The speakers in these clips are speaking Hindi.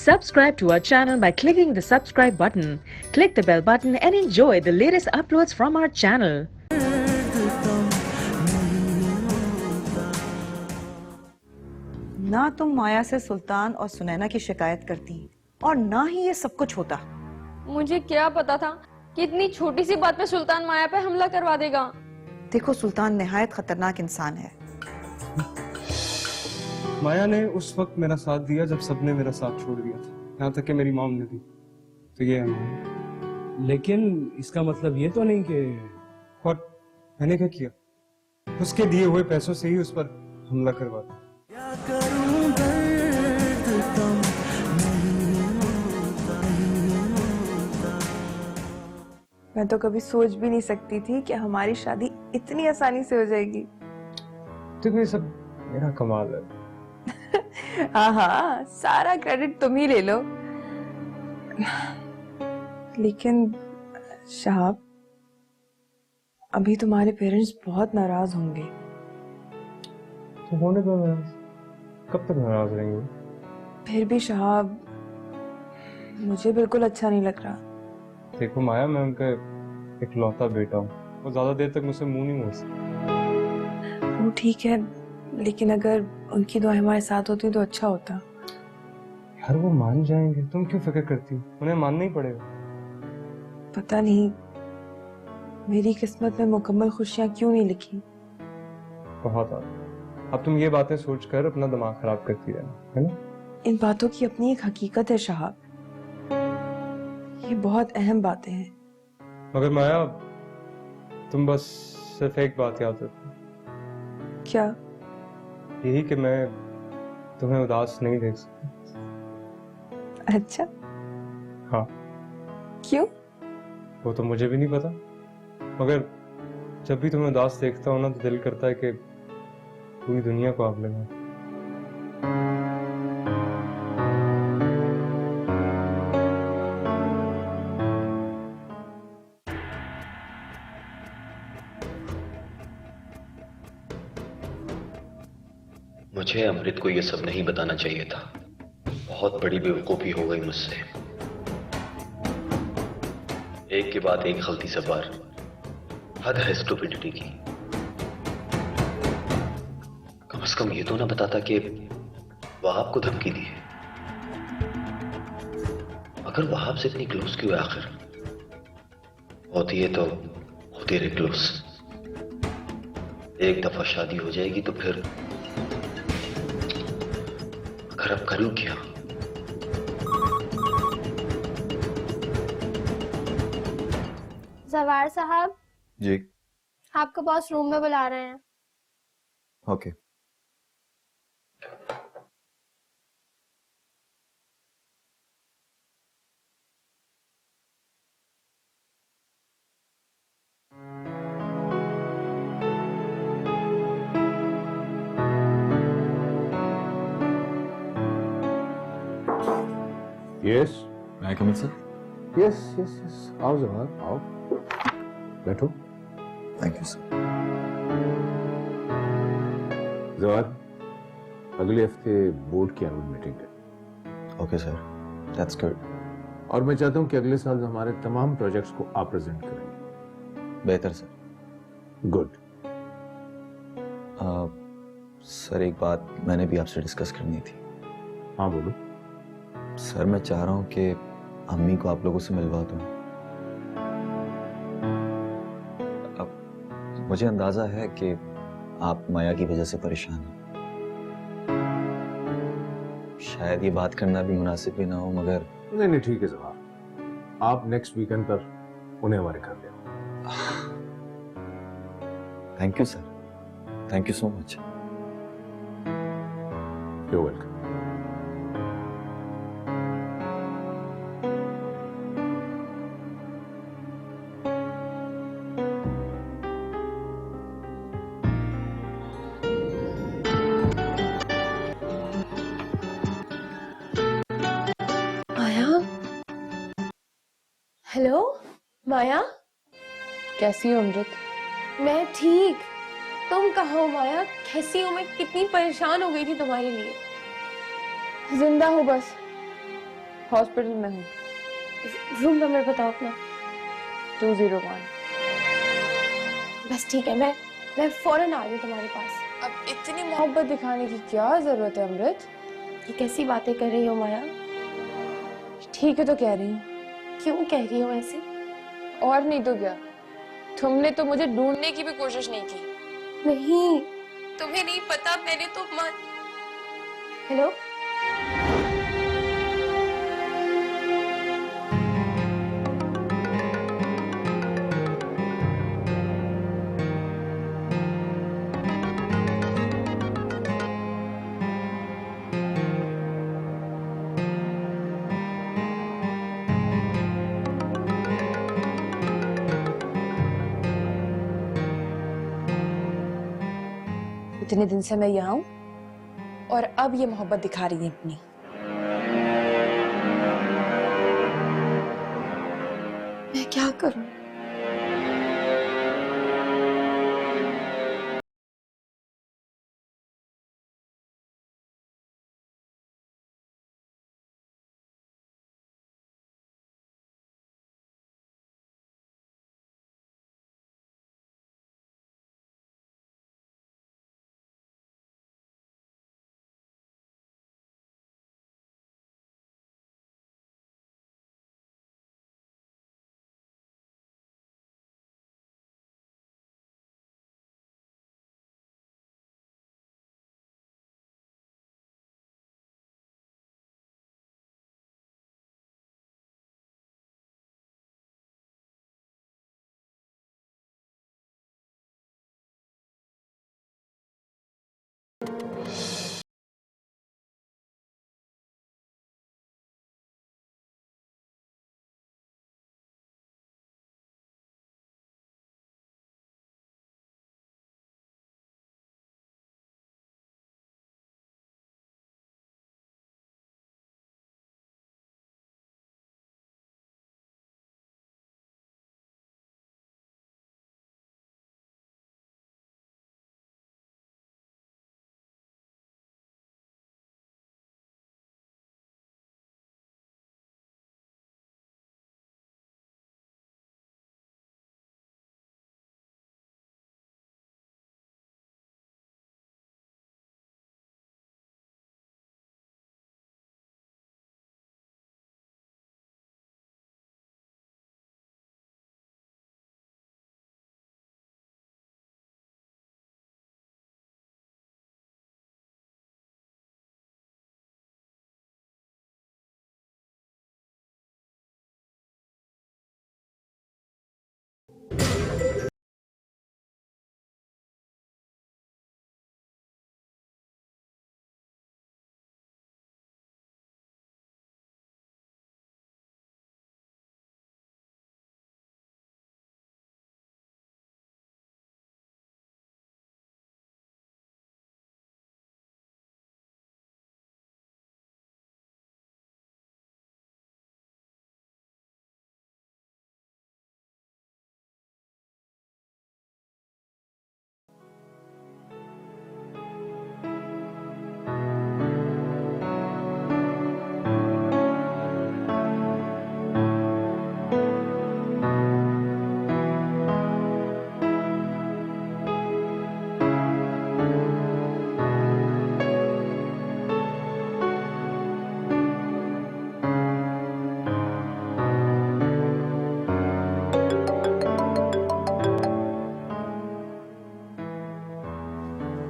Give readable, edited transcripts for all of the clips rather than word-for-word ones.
Subscribe to our channel by clicking the subscribe button. Click the bell button and enjoy the latest uploads from our channel. ना तुम माया से सुल्तान और सुनैना की शिकायत करती और ना ही ये सब कुछ होता। मुझे क्या पता था कि इतनी छोटी सी बात पे सुल्तान माया पे हमला करवा देगा। देखो सुल्तान निहायत खतरनाक इंसान है। माया ने उस वक्त मेरा साथ दिया जब सबने मेरा साथ छोड़ दिया था, यहाँ तक कि मेरी मॉम ने भी। तो ये है। लेकिन इसका मतलब ये तो नहीं कि और मैंने क्या किया? उसके दिए हुए पैसों से ही उस पर हमला करवा दिया। मैं तो कभी सोच भी नहीं सकती थी कि हमारी शादी इतनी आसानी से हो जाएगी। तो ये सब मेरा कमाल है। हाँ हाँ, सारा क्रेडिट तुम ही ले लो। लेकिन शहाब, अभी तुम्हारे पेरेंट्स बहुत नाराज होंगे। तो होने दो नाराज, कब तक नाराज रहेंगे? फिर भी शहाब, मुझे बिल्कुल अच्छा नहीं लग रहा। देखो माया, मैं उनका इकलौता बेटा हूँ, वो ज्यादा देर तक मुझसे मुंह नहीं मोड़ सकते। वो ठीक है, लेकिन अगर उनकी दुआएं हमारे साथ होती तो अच्छा होता। यार वो मान जाएंगे, तुम क्यों फिक्र करती हो? उन्हें मानना ही पड़ेगा। पता नहीं मेरी किस्मत में मुकम्मल खुशियां क्यों नहीं लिखी। बहुत आदत। अब तुम ये बातें सोचकर अपना दिमाग खराब करती रहना, है ना? इन बातों की अपनी एक हकीकत है शहाब, ये बहुत अहम बातें हैं। मगर माया, तुम बस सिर्फ एक बात याद रखो। क्या? यही कि मैं तुम्हें उदास नहीं देख सकता। अच्छा, हाँ। क्यों? वो तो मुझे भी नहीं पता, मगर जब भी तुम्हें उदास देखता हूँ ना, तो दिल करता है कि पूरी दुनिया को आग लगा। मुझे अमृत को यह सब नहीं बताना चाहिए था। बहुत बड़ी बेवकूफी हो गई मुझसे। एक के बाद एक गलती से बार, हद है स्टूपिडिटी की। कम से कम ये तो ना बताता कि वहाब को धमकी दी है। अगर वहाब से इतनी क्लोज क्यों है आखिर? होती है तो होती रहे क्लोज। एक दफा शादी हो जाएगी तो फिर अगर अब करूं क्या? जवार साहब जी। आपको बॉस रूम में बुला रहे हैं। Okay. Yes. May I come in, sir? Yes. आओ जवाहर, आओ, बैठो। Thank you, sir. जवाहर, अगले हफ्ते बोर्ड की एनुअल मीटिंग है। Okay, sir. That's good. और मैं चाहता हूँ कि अगले साल हमारे तमाम प्रोजेक्ट्स को आप प्रेजेंट करेंगे। बेहतर, सर। गुड। सर, एक बात मैंने भी आपसे डिस्कस करनी थी। हाँ बोलो। सर, मैं चाह रहा हूँ कि अम्मी को आप लोगों से मिलवा दूँ। अब मुझे अंदाजा है कि आप माया की वजह से परेशान हैं। शायद ये बात करना भी मुनासिब भी ना हो, मगर नहीं ठीक है जवाहर, आप नेक्स्ट वीकेंड पर उन्हें हमारे घर ले आओ। Thank you sir, thank you so much. You welcome. Hello Maya, कैसी हो अमृत? मैं ठीक। तुम कहाँ हो माया? कैसी हो? मैं कितनी परेशान हो गई थी तुम्हारे लिए। जिंदा हूँ बस। हॉस्पिटल में हूँ। रूम नंबर बताओ अपना। 201। बस ठीक है, मैं फौरन आ रही हूँ तुम्हारे पास। अब इतनी मोहब्बत दिखाने की क्या जरूरत है अमृत? ये कैसी बातें कर रही हो माया? ठीक है तो कह रही हूँ। क्यों कह रही हो ऐसे? और नहीं तो क्या, तुमने तो मुझे ढूंढने की भी कोशिश नहीं की। नहीं। तुम्हें नहीं पता, मैंने तो हेलो, इतने दिन से मैं यहाँ हूँ और अब ये मोहब्बत दिखा रही है अपनी। मैं क्या करूं?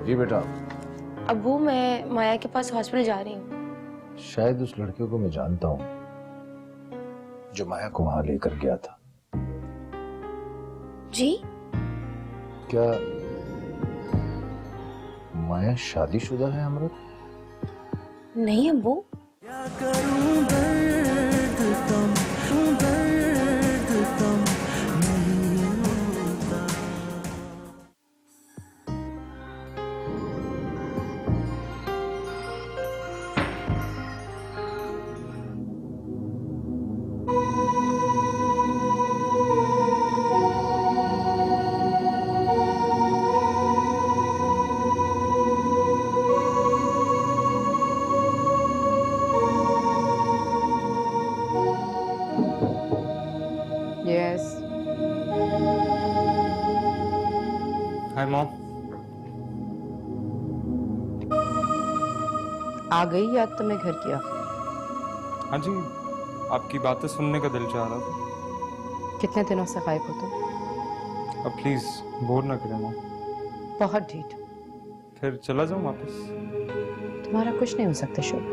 जी बेटा। अबू, मैं माया के पास हॉस्पिटल जा रही हूँ। शायद उस लड़के को मैं जानता हूँ जो माया को वहां लेकर गया था। जी? क्या माया शादीशुदा है अमृत? नहीं अबू। मॉम। आ गई याद तुम्हें घर की आखिर? हाँ जी, आपकी बातें सुनने का दिल चाह रहा था। कितने दिनों से गायब हो तुम? अब प्लीज बोर ना करें मॉम। बहुत ढीठ। फिर चला जाऊं वापस? तुम्हारा कुछ नहीं हो सकता शोभ,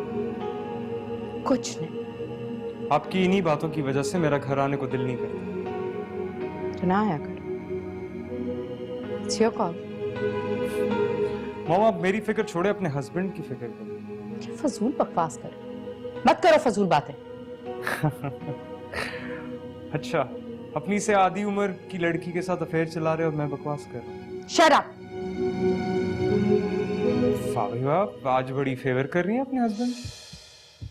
कुछ नहीं। आपकी इन्हीं बातों की वजह से मेरा घर आने को दिल नहीं करता। तो ना आया कर। It's your call. मॉम आप मेरी फिक्र छोड़े, अपने हस्बैंड की फिक्र करो। क्या फजूल बकवास कर, मत करो फजूल बातें। अच्छा, अपनी से आधी उम्र की लड़की के साथ अफेयर चला रहे हो और मैं बकवास कर रहा हूँ। Shut up. आप आज बड़ी फेवर कर रही हैं अपने हस्बैंड।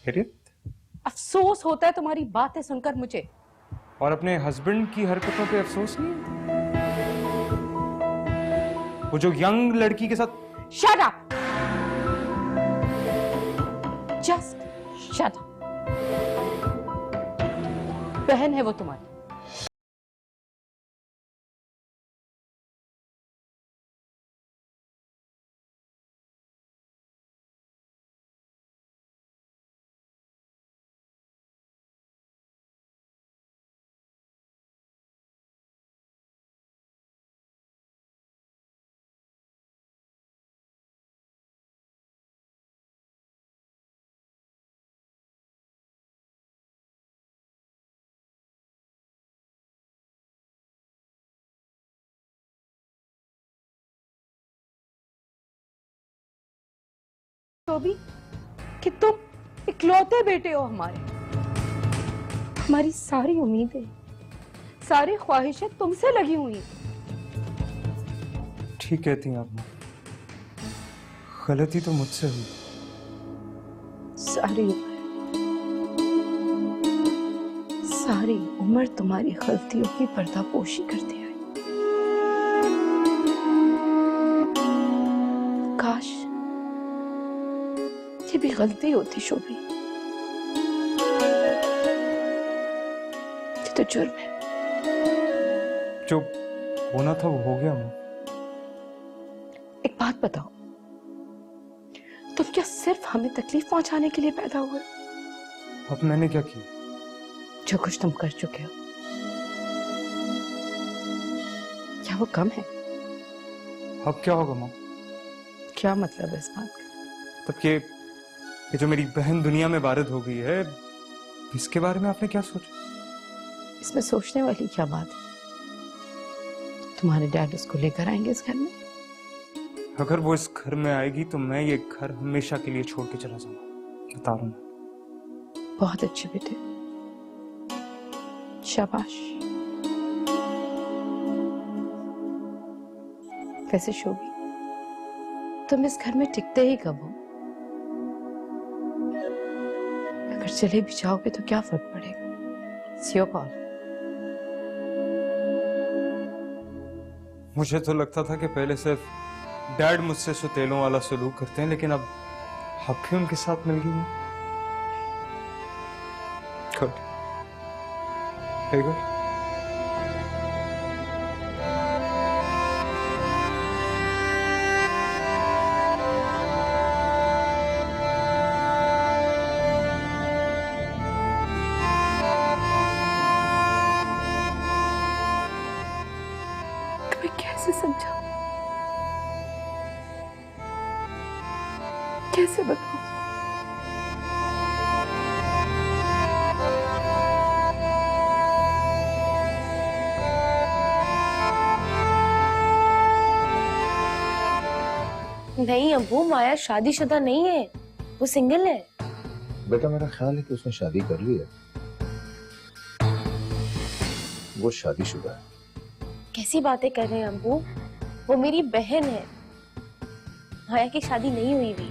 खैरियत? अफसोस होता है तुम्हारी बातें सुनकर मुझे। और अपने हस्बैंड की हरकतों पे अफसोस नहीं है? वो जो यंग लड़की के साथ। Shut up. Just shut up. बहन है वो तुम्हारी। तो भी कि तुम इकलौते बेटे हो हमारे, हमारी सारी उम्मीदें, सारी ख्वाहिशें तुमसे लगी हुई हैं। ठीक कहती हैं आप, गलती तो मुझसे हुई। सारी उम्र तुम्हारी गलतियों की पर्दापोशी करते आई। काश ये भी गलती होती शोभी। ये तो जुर्म है। जो होना था वो हो गया। मैं एक बात बताओ, तुम क्या सिर्फ हमें तकलीफ पहुंचाने के लिए पैदा हुए? अब मैंने क्या किया? जो कुछ तुम कर चुके हो, क्या वो कम है? अब क्या होगा माँ? क्या मतलब है इस बात का? तब ये जो मेरी बहन दुनिया में वारिद हो गई है, इसके बारे में आपने क्या सोचा? इसमें सोचने वाली क्या बात है? तुम्हारे डैड उसको लेकर आएंगे इस घर में। अगर वो इस घर में आएगी तो मैं ये घर हमेशा के लिए छोड़ के चला जाऊंगा, बता रहा हूं। बहुत अच्छे बेटे, शाबाश। वैसे शोभी, तुम इस घर में टिकते ही कब हो? अगर चले भी जाओगे तो क्या फर्क पड़ेगा? It's your call. मुझे तो लगता था कि पहले सिर्फ डैड मुझसे सुतेलों वाला सलूक करते हैं, लेकिन अब आप भी उनके साथ मिल गई। Good, very good. तुम्हें कैसे समझाऊं? कैसे बताऊं? नहीं अब्बू, माया शादीशुदा नहीं है, वो सिंगल है। बेटा मेरा ख्याल है कि उसने शादी कर ली है। वो शादीशुदा है। कैसी बातें कर रहे हैं अब्बू? वो मेरी बहन है, माया की शादी नहीं हुई भी।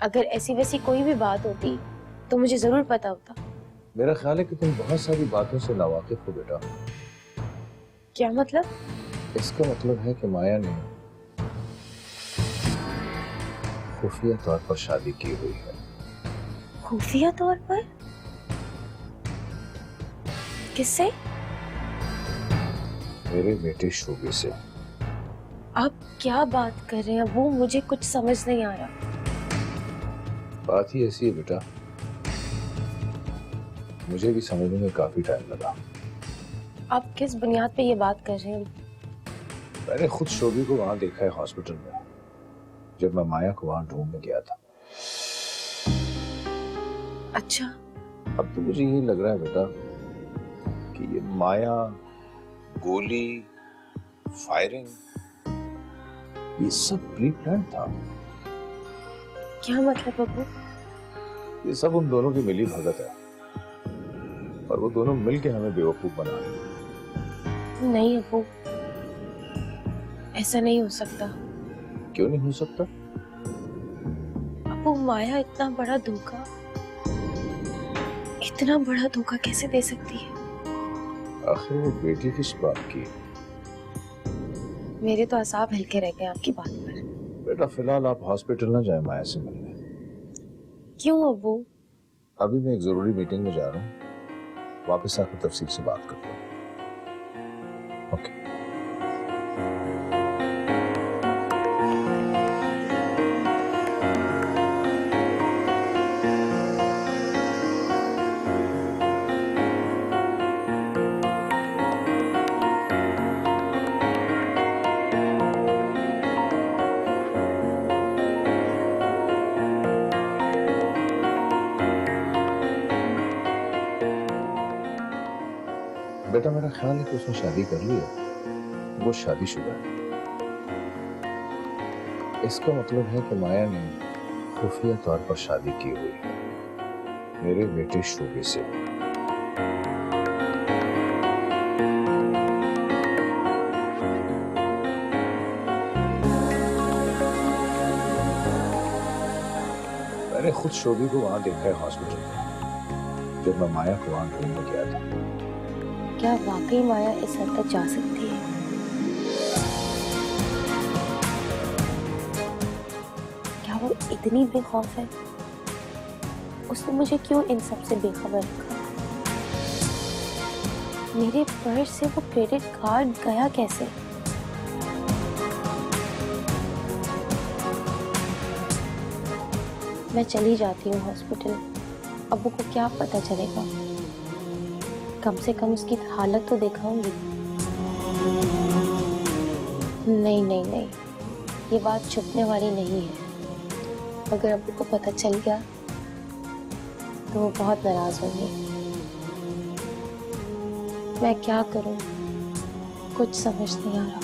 अगर ऐसी वैसी कोई भी बात होती तो मुझे जरूर पता होता। मेरा ख्याल है कि तुम बहुत सारी बातों से नावाकिफ हो बेटा। क्या मतलब? इसका मतलब है कि माया ने खुफिया तौर पर शादी की हुई है। खुफिया तौर पर? किससे? मेरे बेटे शोभे से। आप क्या बात कर रहे हैं अबू? मुझे कुछ समझ नहीं आ रहा। बात ही ऐसी है बेटा, मुझे भी समझने में काफी टाइम लगा। आप किस बुनियाद पे ये बात कर रहे हैं? मैंने खुद शोभी को वहां देखा है हॉस्पिटल में, जब मैं माया को वहां ढूंढने गया था। अच्छा, अब तो मुझे ये लग रहा है बेटा कि ये माया, गोली, फायरिंग, ये सब प्री प्लान था। क्या मतलब अबू? ये सब उन दोनों की मिली भगत है और वो दोनों मिलके हमें बेवकूफ बना रहे हैं। नहीं अबू, ऐसा नहीं हो सकता। क्यों नहीं हो सकता? अबू, माया इतना बड़ा धोखा कैसे दे सकती है? आखिर वो बेटी किस बात की? मेरे तो असाब हल्के रह गए आपकी बात पर। बेटा फिलहाल आप हॉस्पिटल ना जाए माया से मिलने। क्यों अबू? अभी मैं एक जरूरी मीटिंग में जा रहा हूँ, वापस आकर तफसील से बात करता हूँ। ओके। बेटा मेरा ख्याल है कि उसने शादी कर ली है, वो शादीशुदा है। इसका मतलब है कि माया ने खुफिया तौर पर शादी की हुई है मेरे बेटे शोभे से। मैंने खुद शोभी को वहां देखा है हॉस्पिटल में, जब मैं माया को वहां ढूंढने गया था। क्या वाकई माया इस हद तक जा सकती है? क्या वो इतनी बेखौफ है? उसने मुझे क्यों इन सब से बेखबर रखा? मेरे पर्स से वो क्रेडिट कार्ड गया कैसे? मैं चली जाती हूँ हॉस्पिटल। अबू को क्या पता चलेगा? कम से कम उसकी हालत तो दिखाऊंगी। नहीं नहीं नहीं, ये बात छुपने वाली नहीं है। अगर अबू को पता चल गया तो वो बहुत नाराज होंगे। मैं क्या करूं, कुछ समझ नहीं आ रहा।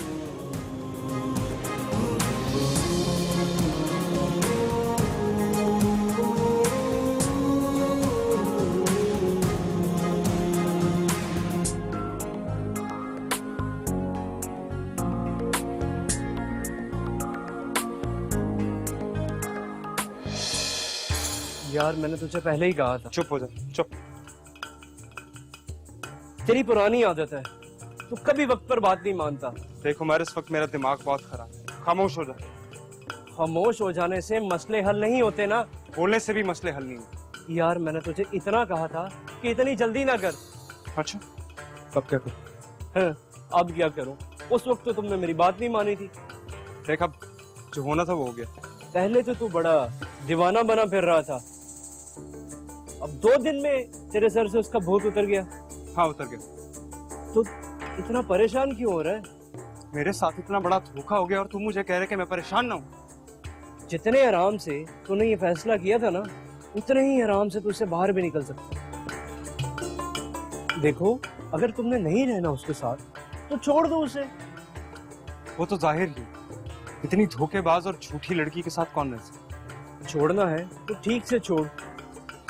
यार मैंने तुझे पहले ही कहा था। चुप हो जा, चुप। तेरी पुरानी आदत है, तू कभी वक्त पर बात नहीं मानता। देखो उमर, इस वक्त मेरा दिमाग बहुत खराब है, खामोश हो जा। खामोश हो जाने से मसले हल नहीं होते ना। बोलने से भी मसले हल नहीं होते। यार मैंने तुझे इतना कहा था कि इतनी जल्दी ना कर। अच्छा, अब क्या करूं? हाँ, अब क्या करूं? उस वक्त तो तुमने मेरी बात नहीं मानी थी। देख, अब जो होना था वो हो गया। पहले तो तू बड़ा दीवाना बना फिर रहा था, अब 2 दिन में तेरे सर से उसका भूत उतर गया। हाँ, उतर गया। तो इतना परेशान क्यों हो रहा है? मेरे साथ इतना बड़ा धोखा हो गया और तुम मुझे कह रहे कि मैं परेशान ना हूं। जितने आराम से तूने ये फैसला किया था ना, उतने ही आराम से तू इससे बाहर भी निकल सकता। देखो, अगर तुमने नहीं रहना उसके साथ तो छोड़ दो उसे। वो तो जाहिर ही, इतनी धोखेबाज और झूठी लड़की के साथ कौन रह सकता? छोड़ना है तो ठीक से छोड़,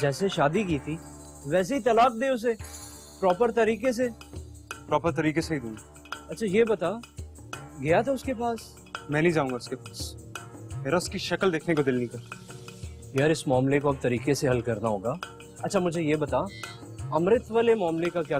जैसे शादी की थी वैसे ही तलाक दे उसे, प्रॉपर तरीके से। प्रॉपर तरीके से ही दूंगा। अच्छा ये बता, गया था उसके पास? मैं नहीं जाऊंगा उसके पास, मेरा उसकी शक्ल देखने को दिल नहीं कर। यार इस मामले को अब तरीके से हल करना होगा। अच्छा मुझे ये बता, अमृत वाले मामले का क्या?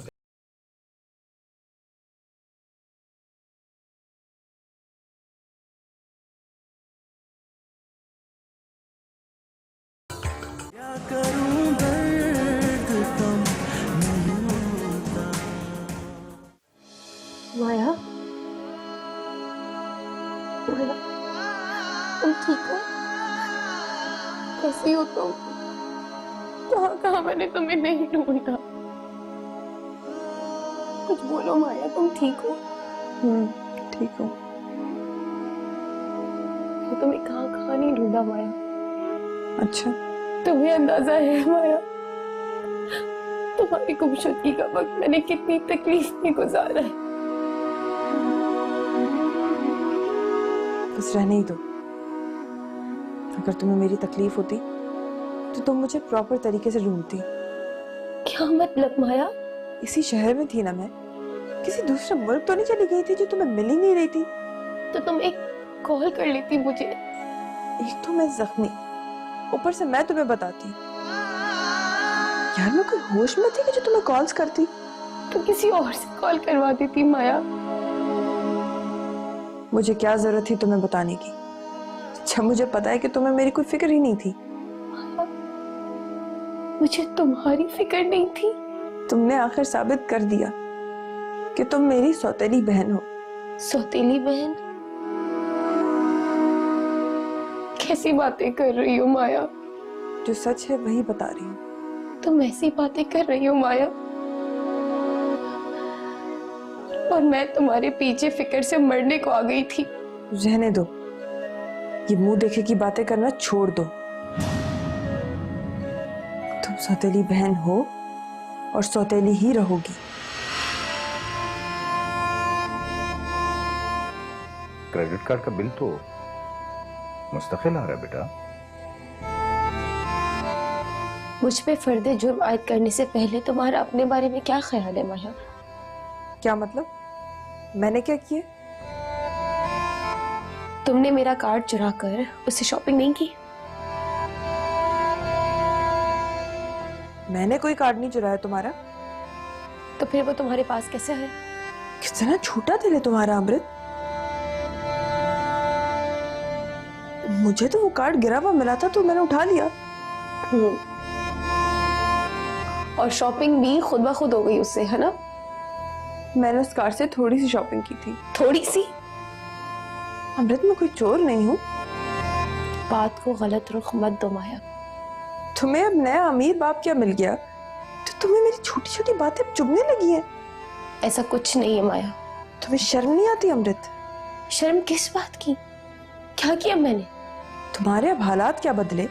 माया, कहाँ कहाँ मैंने तुम्हें नहीं ढूंढा। कुछ बोलो माया, तुम ठीक हो? ठीक हूँ। मैं तुम्हें कहाँ कहाँ नहीं ढूंढा माया। अच्छा, तुम्हें अंदाजा है माया, तुम्हारी गुमशुदगी का वक्त मैंने कितनी तकलीफ में गुजारा है। बस रहने ही दो। अगर तुम्हें मेरी तकलीफ होती तो तुम मुझे प्रॉपर तरीके से ढूंढती। क्या मतलब माया? इसी शहर में थी ना मैं, किसी दूसरे मुल्क तो नहीं चली गई थी जो तुम्हें मिल ही नहीं रही थी। तो तुम एक कॉल कर लेती मुझे। एक तो मैं जख्मी, ऊपर से मैं तुम्हें बताती। यार मैं कोई होश में थी कि जो तुम्हें कॉल्स करती। तो किसी और से कॉल करवा देती माया। मुझे क्या जरूरत थी तुम्हें बताने की, जब मुझे पता है कि तुम्हें मेरी कोई फिक्र ही नहीं थी। मुझे तुम्हारी फिक्र नहीं थी। तुमने आखिर साबित कर दिया कि तुम मेरी सौतेली बहन हो। सौतेली बहन? कैसी बातें कर रही हो माया? जो सच है वही बता रही हूँ। तुम ऐसी बातें कर रही हो माया, और मैं तुम्हारे पीछे फिक्र से मरने को आ गई थी। रहने दो, ये मुंह देखे की बातें करना छोड़ दो। तुम सौतेली बहन हो और सौतेली ही रहोगी। क्रेडिट कार्ड का बिल तो मुस्तकिल आ रहा है बेटा। मुझ पे फर्दे जुर्म आयद करने से पहले तुम्हारा अपने बारे में क्या ख्याल है माया? क्या मतलब? मैंने क्या किया? तुमने मेरा कार्ड चुरा कर उससे शॉपिंग नहीं की? मैंने कोई कार्ड नहीं चुराया तुम्हारा। तो फिर वो तुम्हारे पास कैसे है? कितना छोटा दिल है तुम्हारा अमृत। मुझे तो वो कार्ड गिरा हुआ मिला था तो मैंने उठा लिया। और शॉपिंग भी खुद ब खुद हो गई उससे, है ना? मैंने उस कार्ड से थोड़ी सी शॉपिंग की थी। थोड़ी सी? अमृत मैं कोई चोर नहीं हूँ। बात को गलत रुख मत दो माया। तुम्हें अब नया अमीर बाप क्या मिल गया तो तुम्हें मेरी छोटी छोटी बातें चुभने लगी हैं? ऐसा कुछ नहीं है माया। तुम्हें शर्म नहीं आती अमृत? शर्म किस बात की? क्या किया मैंने? तुम्हारे अब हालात क्या बदले?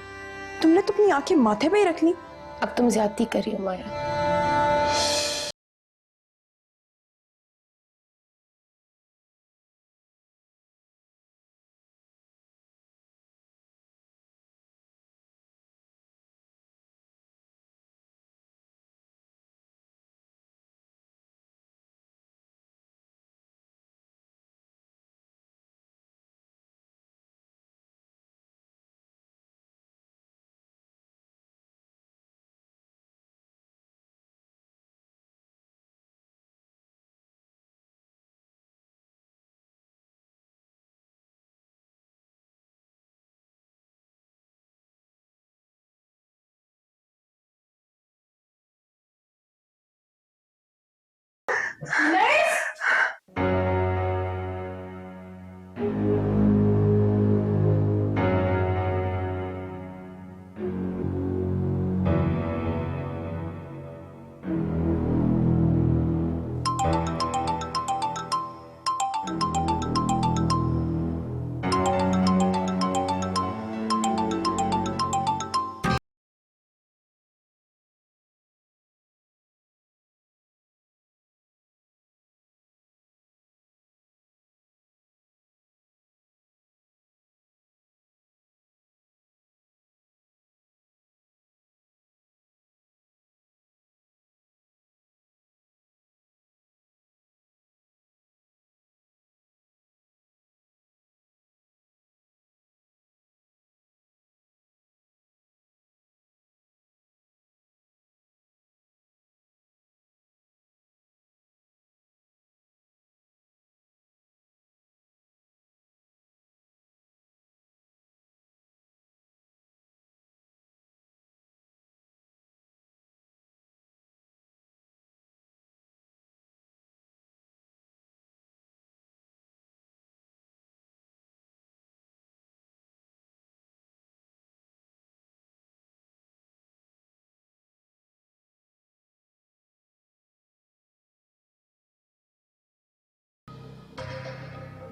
तुमने तो अपनी आंखें माथे पे ही रख ली। अब तुम ज्यादती कर रही हो माया।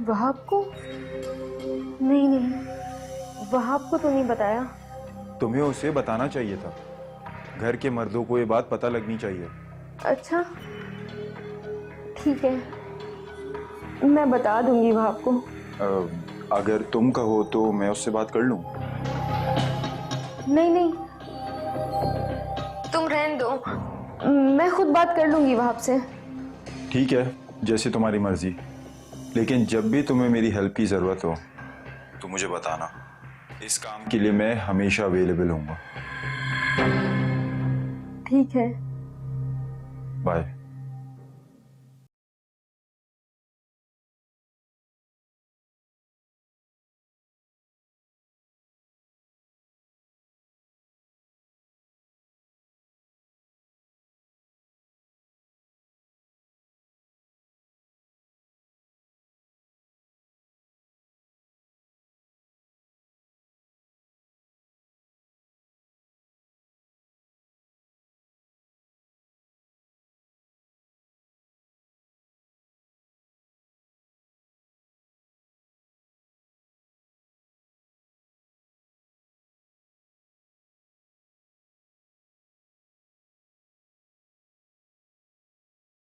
वहाब को? नहीं नहीं, वहाब को तो नहीं बताया। तुम्हें उसे बताना चाहिए था। घर के मर्दों को ये बात पता लगनी चाहिए। अच्छा ठीक है, मैं बता दूंगी वहाब को। अगर तुम कहो तो मैं उससे बात कर लूं। नहीं नहीं, तुम रहने दो, मैं खुद बात कर लूंगी वहाब से। ठीक है, जैसे तुम्हारी मर्जी, लेकिन जब भी तुम्हें मेरी हेल्प की जरूरत हो तो मुझे बताना। इस काम के लिए मैं हमेशा अवेलेबल हूँगा। ठीक है, बाय।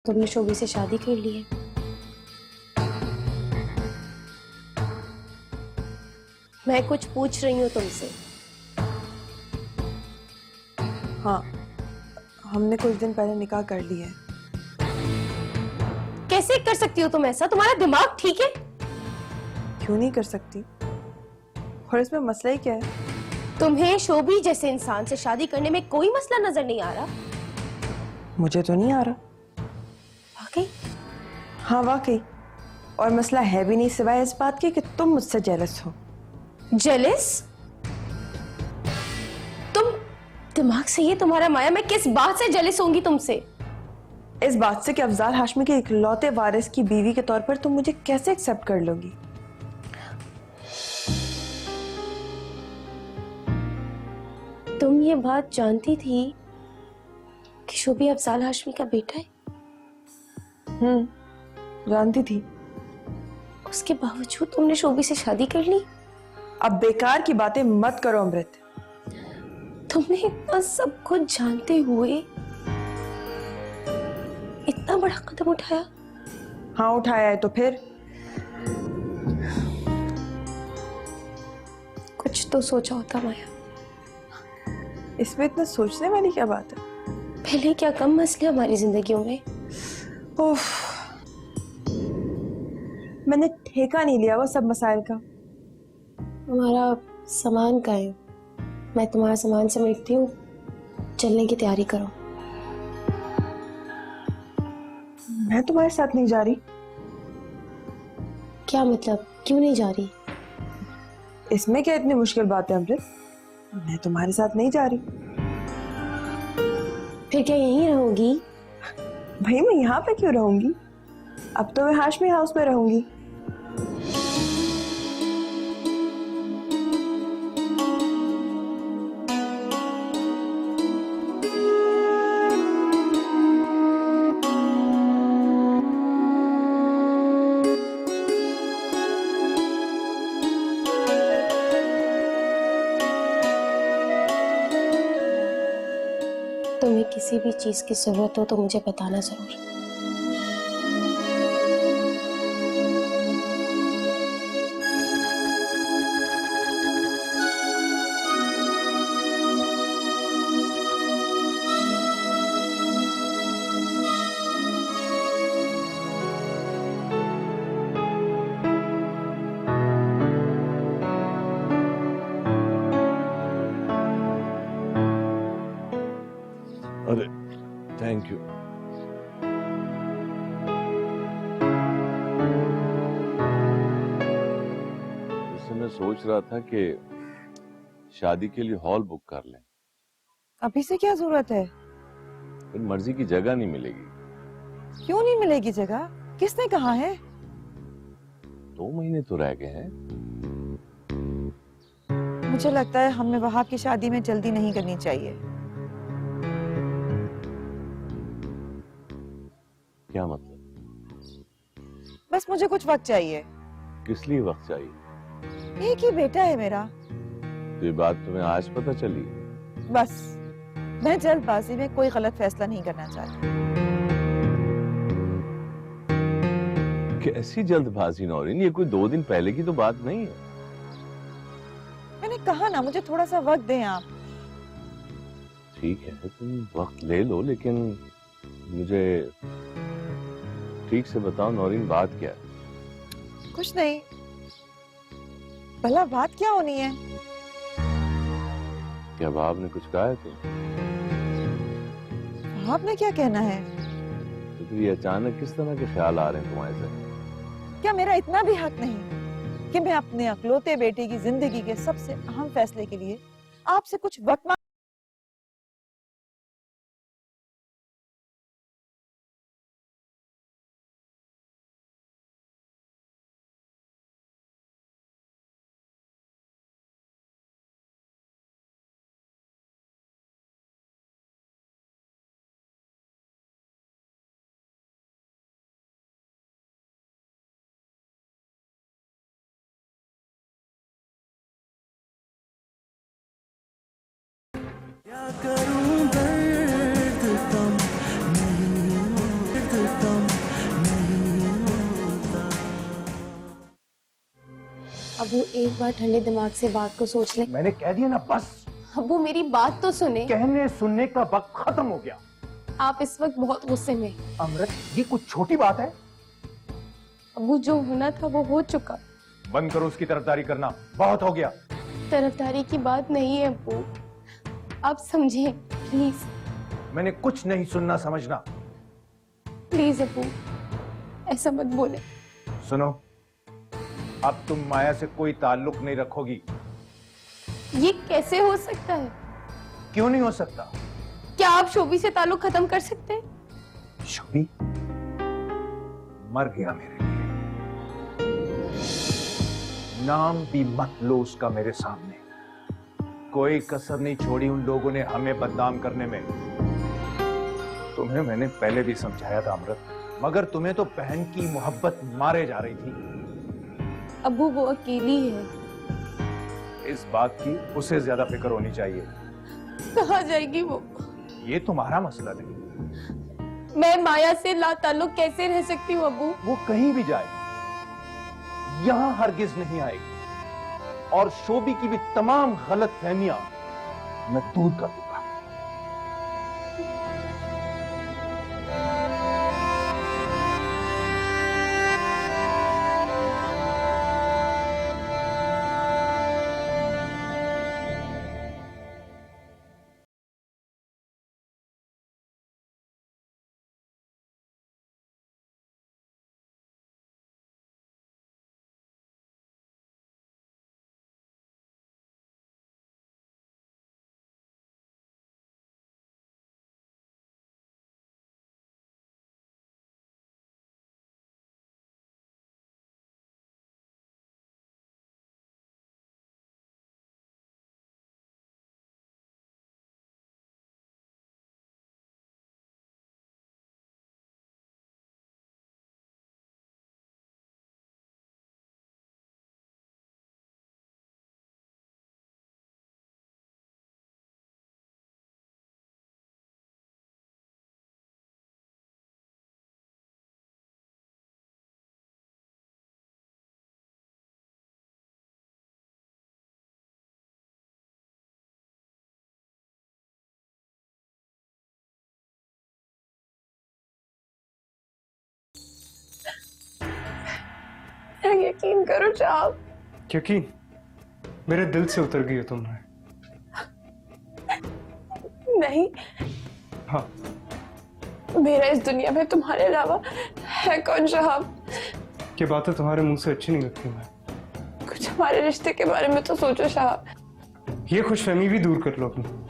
तुमने शोभी से शादी कर ली है? मैं कुछ पूछ रही हूँ तुमसे। हाँ, हमने कुछ दिन पहले निकाह कर लिया है। कैसे कर सकती हो तुम ऐसा? तुम्हारा दिमाग ठीक है? क्यों नहीं कर सकती? और इसमें मसला ही क्या है? तुम्हें शोभी जैसे इंसान से शादी करने में कोई मसला नजर नहीं आ रहा? मुझे तो नहीं आ रहा। वाकई? हाँ वाकई, और मसला है भी नहीं सिवाय इस बात के कि तुम मुझसे जेलस हो। जेलस? तुम दिमाग से ये तुम्हारा माया, मैं किस बात से जेलस होंगी तुमसे? इस बात से कि अफजाल हाशमी के इकलौते वारिस की बीवी के तौर पर तुम मुझे कैसे एक्सेप्ट कर लोगी? तुम ये बात जानती थी कि शोभी अफजाल हाशमी का बेटा है? जानती थी। उसके बावजूद तुमने शोभी से शादी कर ली? अब बेकार की बातें मत करो अमृत। तुमने इतना सब कुछ जानते हुए इतना बड़ा कदम उठाया? हाँ उठाया है, तो फिर? कुछ तो सोचा होता माया। इसमें इतना सोचने वाली क्या बात है? पहले क्या कम मसले हमारी जिंदगियों में? उफ, मैंने ठेका नहीं लिया वो सब मसाइल का। हमारा सामान का है, मैं तुम्हारा सामान समेटती हूँ, चलने की तैयारी करो। मैं तुम्हारे साथ नहीं जा रही। क्या मतलब, क्यों नहीं जा रही? इसमें क्या इतनी मुश्किल बात है अमृत? मैं तुम्हारे साथ नहीं जा रही। फिर क्या यहीं रहोगी? भाई मैं यहाँ पे क्यों रहूंगी? अब तो मैं हाशमी हाउस में रहूंगी। तुम्हें किसी भी चीज की जरूरत हो तो मुझे बताना जरूर। अरे थैंक यू। इससे मैं सोच रहा था कि शादी के लिए हॉल बुक कर लें। अभी से क्या जरूरत है? फिर मर्जी की जगह नहीं मिलेगी। क्यों नहीं मिलेगी जगह? किसने कहा है? 2 महीने तो रह गए हैं। मुझे लगता है हमें वहाब की शादी में जल्दी नहीं करनी चाहिए। क्या मतलब? बस मुझे कुछ वक्त चाहिए। किस लिए वक्त चाहिए? एक ही बेटा है मेरा। तो ये बात तुम्हें आज पता चली? बस मैं जल्दबाजी में कोई गलत फैसला नहीं करना चाहती। कैसी जल्दबाजी नौरीन, ये कोई 2 दिन पहले की तो बात नहीं है। मैंने कहा ना, मुझे थोड़ा सा वक्त दें आप। ठीक है, तुम वक्त ले लो, लेकिन मुझे ठीक से बताओ नौरीन, बात क्या है? कुछ नहीं। भला बात क्या होनी है? क्या बाप ने कुछ कहा है? तो आपने क्या कहना है? तो फिर ये अचानक किस तरह के ख्याल आ रहे हैं तुम्हारे से? क्या मेरा इतना भी हक नहीं कि मैं अपने अकलौते बेटे की जिंदगी के सबसे अहम फैसले के लिए आपसे कुछ वक्त मांग? अबू एक बार ठंडे दिमाग से बात को सोच ले। मैंने कह दिया ना, बस। अबू मेरी बात तो सुने। कहने सुनने का वक्त खत्म हो गया। आप इस वक्त बहुत गुस्से में। अमृत, ये कुछ छोटी बात है? अबू जो होना था वो हो चुका। बंद करो उसकी तरफदारी करना, बहुत हो गया। तरफदारी की बात नहीं है अबू, आप समझें प्लीज। मैंने कुछ नहीं सुनना समझना। प्लीज अबू ऐसा मत बोले। सुनो, अब तुम माया से कोई ताल्लुक नहीं रखोगी। ये कैसे हो सकता है? क्यों नहीं हो सकता? क्या आप शोभी से ताल्लुक खत्म कर सकते हैं? शोभी मर गया मेरे लिए। नाम भी मत लो उसका मेरे सामने। कोई कसर नहीं छोड़ी उन लोगों ने हमें बदनाम करने में। तुम्हें मैंने पहले भी समझाया था अमृत, मगर तुम्हें तो बहन की मोहब्बत मारे जा रही थी। अबू वो अकेली है। इस बात की उसे ज्यादा फिक्र होनी चाहिए। कहाँ जाएगी वो? ये तुम्हारा मसला नहीं। मैं माया से लाताल्लुक कैसे रह सकती हूँ अबू? वो कहीं भी जाएगी, यहां हरगिज नहीं आएगी। और शोभी की भी तमाम गलत फहमियां मैं दूर कर दूंगा। यकीन करो साहब। यकीन? मेरे दिल से उतर गई हो तुमने। नहीं, हाँ, मेरा इस दुनिया में तुम्हारे अलावा है कौन साहब? ये बातें तुम्हारे मुंह से अच्छी नहीं लगती। मैं कुछ हमारे रिश्ते के बारे में तो सोचो साहब। ये खुशफहमी भी दूर कर लो अपनी।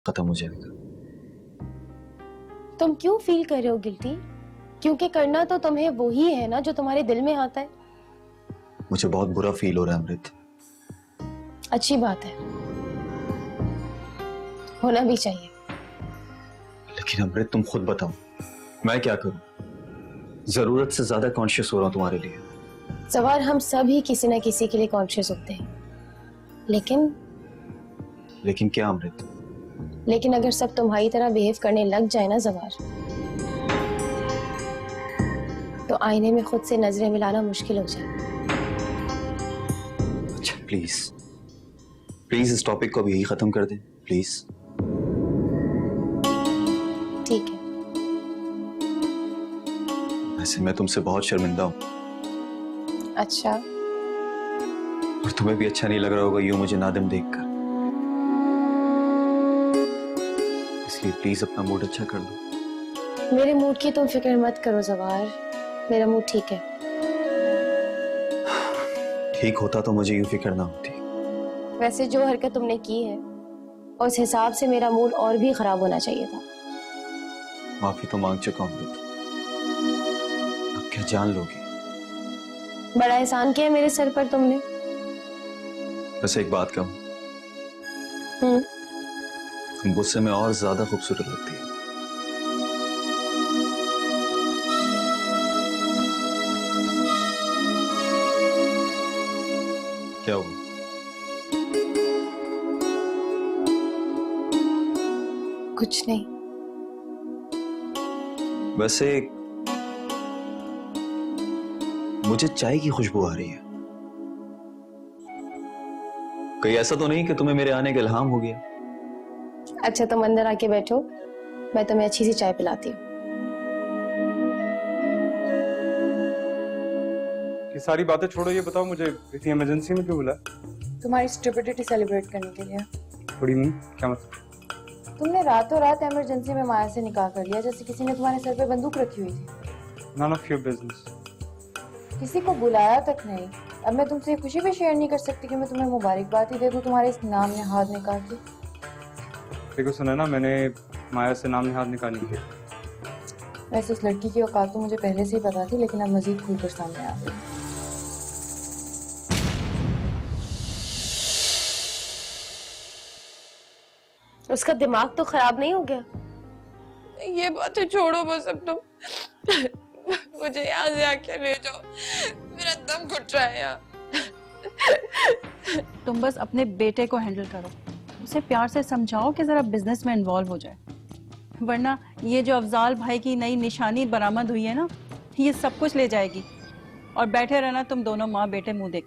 खत्म हो जाएगा। तुम क्यों फील कर रहे हो गिल्टी? क्योंकि करना तो तुम्हें वो ही है ना जो तुम्हारे दिल में आता है। मुझे बहुत बुरा फील हो रहा है अमृत। अच्छी बात है, होना भी चाहिए। लेकिन अमृत तुम खुद बताओ, मैं क्या करूं? जरूरत से ज्यादा कॉन्शियस हो रहा हूं तुम्हारे लिए। सवार हम सब ही किसी ना किसी के लिए कॉन्शियस होते हैं, लेकिन क्या अमृत? लेकिन अगर सब तुम्हारी तरह बिहेव करने लग जाए ना जवार, तो आईने में खुद से नजरें मिलाना मुश्किल हो जाए। अच्छा प्लीज इस टॉपिक को भी यही खत्म कर दें प्लीज। ठीक है। वैसे मैं तुमसे बहुत शर्मिंदा हूं। अच्छा, और तुम्हें भी अच्छा नहीं लग रहा होगा यूं मुझे नादिम देखकर, इसलिए प्लीज अपना मूड अच्छा कर लो। मेरे मूड की तुम फिक्र मत करो जवार, मेरा मूड ठीक है। ठीक होता तो मुझे यूं फिक्र ना होती। वैसे जो हरकत तुमने की है उस हिसाब से मेरा मूड और भी खराब होना चाहिए था। माफी तो मांग चुका हूं, अब क्या जान लोगी? बड़ा एहसान किया मेरे सर पर तुमने। बस एक बात कहूं, तुम गुस्से में और ज्यादा खूबसूरत लगती है। क्या हुआ? कुछ नहीं। वैसे मुझे चाय की खुशबू आ रही है। कहीं ऐसा तो नहीं कि तुम्हें मेरे आने का इल्हाम हो गया? अच्छा तुम अंदर आके बैठो, मैं तुम्हें अच्छी सी चाय पिलाती हूँ। ये सारी बातें छोड़ो, ये बताओ मुझे इतनी इमरजेंसी में क्यों बुला? तुम्हारी स्टुपिडिटी सेलिब्रेट करने के लिए। थोड़ी नहीं, क्या मतलब? तुमने रातों रात इमरजेंसी में माया से निकाह कर लिया, जैसे किसी ने तुम्हारे सर पे बंदूक रखी हुई थी। None of your business. किसी को बुलाया तक नहीं। अब मैं तुमसे ये खुशी भी शेयर नहीं कर सकती कि मैं तुम्हें मुबारकबाद ही दे दूं तुम्हारे इस नाम नेहाद निकाह की। देखो सुना ना, मैंने माया से नाम नेहाद निकाह नहीं किया। वैसे उस लड़की की औकात तो मुझे पहले से ही पता थी, लेकिन अब मजीद खुलकर सामने आ गई। उसका दिमाग तो खराब नहीं हो गया? ये बातें छोड़ो बस अब तुम। मुझे यहाँ से आके ले जाओ, मेरा दम घुट रहा है यहाँ। तुम बस अपने बेटे को हैंडल करो, उसे प्यार से समझाओ कि जरा बिजनेस में इन्वॉल्व हो जाए, वरना ये जो अफजाल भाई की नई निशानी बरामद हुई है ना, ये सब कुछ ले जाएगी। और बैठे रहना तुम दोनों माँ बेटे मुंह देख।